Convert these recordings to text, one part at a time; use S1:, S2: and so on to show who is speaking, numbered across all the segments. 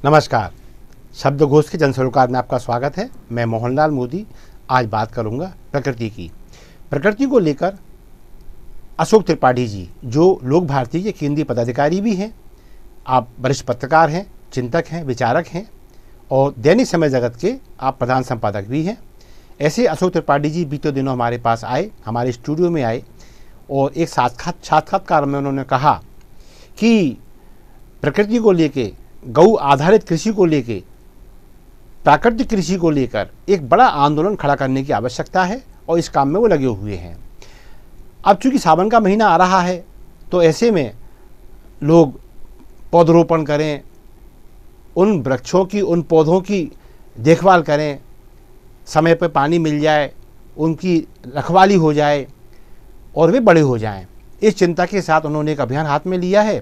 S1: नमस्कार। शब्दघोष के जनसरोकार में आपका स्वागत है। मैं मोहनलाल मोदी आज बात करूंगा प्रकृति की। प्रकृति को लेकर अशोक त्रिपाठी जी, जो लोक भारती के केंद्रीय पदाधिकारी भी हैं, आप वरिष्ठ पत्रकार हैं, चिंतक हैं, विचारक हैं और दैनिक समय जगत के आप प्रधान संपादक भी हैं। ऐसे अशोक त्रिपाठी जी बीते दिनों हमारे पास आए, हमारे स्टूडियो में आए और एक साक्षात्कार में उन्होंने कहा कि प्रकृति को लेके, गौ आधारित कृषि को लेके, प्राकृतिक कृषि को लेकर एक बड़ा आंदोलन खड़ा करने की आवश्यकता है और इस काम में वो लगे हुए हैं। अब चूंकि सावन का महीना आ रहा है तो ऐसे में लोग पौधरोपण करें, उन वृक्षों की, उन पौधों की देखभाल करें, समय पर पानी मिल जाए, उनकी रखवाली हो जाए और वे बड़े हो जाएं। इस चिंता के साथ उन्होंने एक अभियान हाथ में लिया है।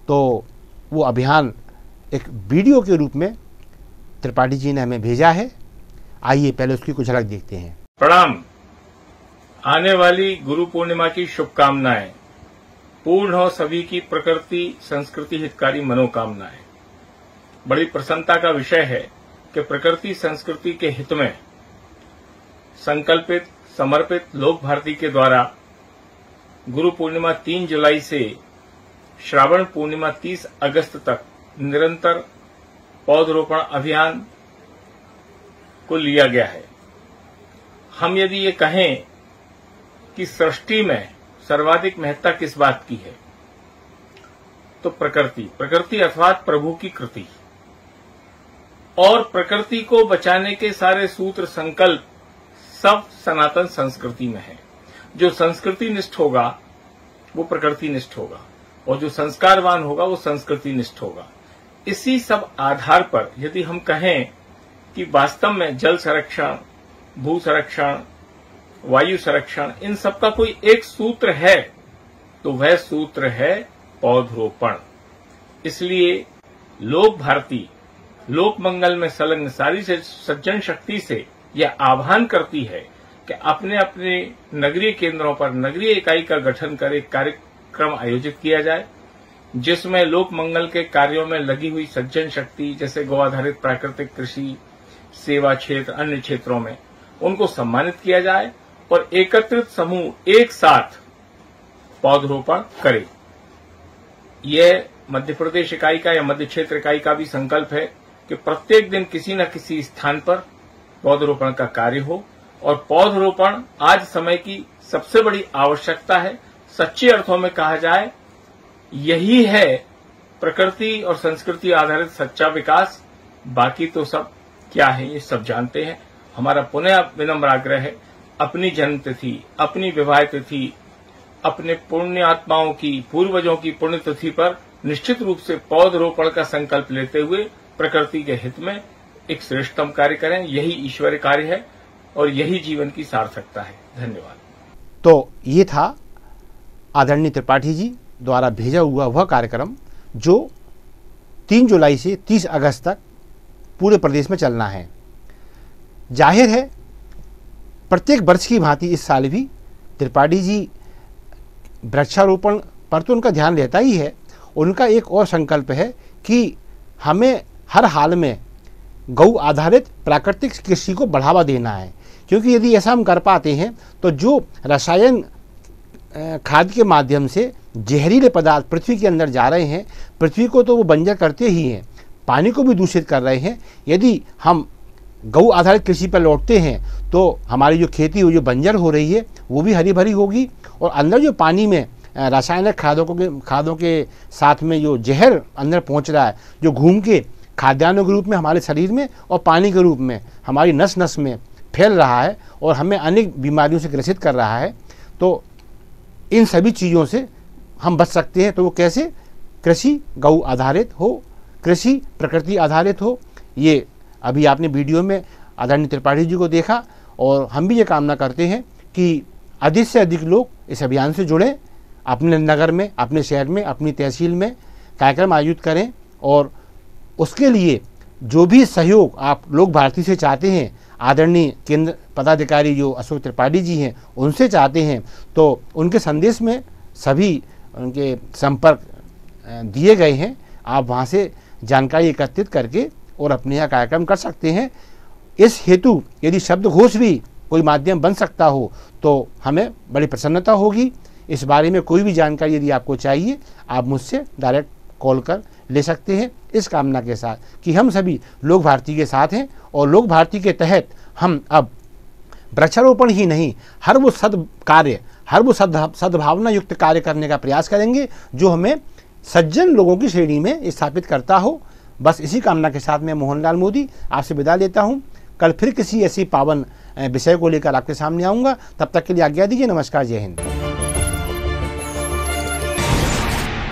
S1: तो वो अभियान एक वीडियो के रूप में त्रिपाठी जी ने हमें भेजा है। आइए पहले उसकी कुछ झलक देखते हैं।
S2: प्रणाम। आने वाली गुरु पूर्णिमा की शुभकामनाएं। पूर्ण हो सभी की प्रकृति संस्कृति हितकारी मनोकामनाएं। बड़ी प्रसन्नता का विषय है कि प्रकृति संस्कृति के हित में संकल्पित समर्पित लोक भारती के द्वारा गुरु पूर्णिमा 3 जुलाई से श्रावण पूर्णिमा 30 अगस्त तक निरंतर पौधरोपण अभियान को लिया गया है। हम यदि ये कहें कि सृष्टि में सर्वाधिक महत्ता किस बात की है, तो प्रकृति अर्थात प्रभु की कृति और प्रकृति को बचाने के सारे सूत्र संकल्प सब सनातन संस्कृति में है। जो संस्कृति निष्ठ होगा वो प्रकृति निष्ठ होगा और जो संस्कारवान होगा वो संस्कृति निष्ठ होगा। इसी सब आधार पर यदि हम कहें कि वास्तव में जल संरक्षण, भू संरक्षण, वायु संरक्षण, इन सब का कोई एक सूत्र है तो वह सूत्र है पौधरोपण। इसलिए लोक भारती लोक मंगल में संलग्न सारी सज्जन शक्ति से यह आह्वान करती है कि अपने अपने नगरीय केंद्रों पर नगरीय इकाई का गठन कर एक कार्यक्रम आयोजित किया जाए, जिसमें लोक मंगल के कार्यों में लगी हुई सज्जन शक्ति जैसे गौ आधारित प्राकृतिक कृषि, सेवा क्षेत्र, अन्य क्षेत्रों में उनको सम्मानित किया जाए और एकत्रित समूह एक साथ पौधरोपण करे। यह मध्य प्रदेश इकाई का या मध्य क्षेत्र इकाई का भी संकल्प है कि प्रत्येक दिन किसी न किसी स्थान पर पौधरोपण का कार्य हो और पौधरोपण आज समय की सबसे बड़ी आवश्यकता है। सच्चे अर्थों में कहा जाए यही है प्रकृति और संस्कृति आधारित सच्चा विकास। बाकी तो सब क्या है ये सब जानते हैं। हमारा पुनः विनम्र आग्रह है, अपनी जन्म तिथि, अपनी विवाह तिथि, अपने पुण्य आत्माओं की, पूर्वजों की पुण्यतिथि पर निश्चित रूप से पौधरोपण का संकल्प लेते हुए प्रकृति के हित में एक श्रेष्ठतम कार्य करें। यही ईश्वरीय कार्य है और यही जीवन की सार्थकता है। धन्यवाद।
S1: तो ये था आदरणीय त्रिपाठी जी द्वारा भेजा हुआ वह कार्यक्रम जो 3 जुलाई से 30 अगस्त तक पूरे प्रदेश में चलना है। जाहिर है प्रत्येक वर्ष की भांति इस साल भी त्रिपाठी जी वृक्षारोपण पर तो उनका ध्यान रहता ही है। उनका एक और संकल्प है कि हमें हर हाल में गौ आधारित प्राकृतिक कृषि को बढ़ावा देना है, क्योंकि यदि ऐसा हम कर पाते हैं तो जो रसायन खाद के माध्यम से जहरीले पदार्थ पृथ्वी के अंदर जा रहे हैं, पृथ्वी को तो वो बंजर करते ही हैं, पानी को भी दूषित कर रहे हैं। यदि हम गौ आधारित कृषि पर लौटते हैं तो हमारी जो खेती जो बंजर हो रही है वो भी हरी भरी होगी और अंदर जो पानी में रासायनिक खादों के साथ में जो जहर अंदर पहुंच रहा है, जो घूम के खाद्यान्नों के रूप में हमारे शरीर में और पानी के रूप में हमारी नस नस में फैल रहा है और हमें अनेक बीमारियों से ग्रसित कर रहा है, तो इन सभी चीज़ों से हम बच सकते हैं। तो वो कैसे? कृषि गौ आधारित हो, कृषि प्रकृति आधारित हो। ये अभी आपने वीडियो में आदरणीय त्रिपाठी जी को देखा और हम भी ये कामना करते हैं कि अधिक से अधिक लोग इस अभियान से जुड़ें, अपने नगर में, अपने शहर में, अपनी तहसील में कार्यक्रम आयोजित करें और उसके लिए जो भी सहयोग आप लोक भारती से चाहते हैं, आदरणीय केंद्र पदाधिकारी जो अशोक त्रिपाठी जी हैं उनसे चाहते हैं, तो उनके संदेश में सभी उनके संपर्क दिए गए हैं। आप वहाँ से जानकारी एकत्रित करके और अपने यहाँ कार्यक्रम कर सकते हैं। इस हेतु यदि शब्दघोष भी कोई माध्यम बन सकता हो तो हमें बड़ी प्रसन्नता होगी। इस बारे में कोई भी जानकारी यदि आपको चाहिए आप मुझसे डायरेक्ट कॉल कर ले सकते हैं, इस कामना के साथ कि हम सभी लोक भारती के साथ हैं और लोक भारती के तहत हम अब वृक्षारोपण ही नहीं, हर वो सद्कार्य, हर वो सद्भावना युक्त कार्य करने का प्रयास करेंगे जो हमें सज्जन लोगों की श्रेणी में स्थापित करता हो। बस इसी कामना के साथ मैं मोहनलाल मोदी आपसे विदा लेता हूँ। कल फिर किसी ऐसी पावन विषय को लेकर आपके सामने आऊँगा। तब तक के लिए आज्ञा दीजिए। नमस्कार, जय हिंद।